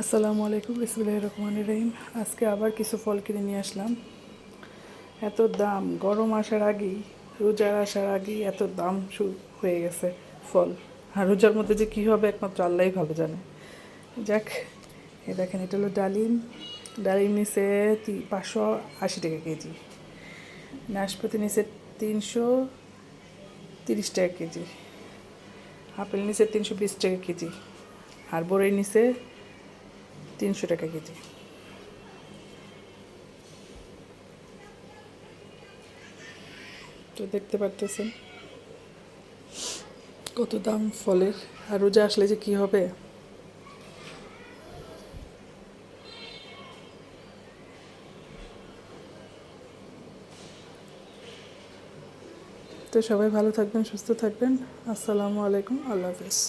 আসসালামু আলাইকুম, বিসমিল্লাহির রহমানির রহিম। আজকে আবার কিছু ফল কিনে নিয়ে আসলাম। এত দাম, গরম আসার আগেই, রোজার আসার আগেই এত দাম শুরু হয়ে গেছে ফল। আর রোজার মধ্যে যে কী হবে একমাত্র আল্লাহই ভালো জানে। যাক, দেখেন, এটা হলো ডালিম। ডালিম নিচে 580 টাকা কেজি। নাশপাতি নিচে 330 টাকা কেজি। আপেল নিচে 320 টাকা কেজি। আর বড়ই নিচে 300 টাকা কেজি। তো দেখতে পারতেছেন কত দাম ফলের। আর রোজা আসলে যে কি হবে। তো সবাই ভালো থাকবেন, সুস্থ থাকবেন। আসসালামু আলাইকুম, আল্লাহ হাফেজ।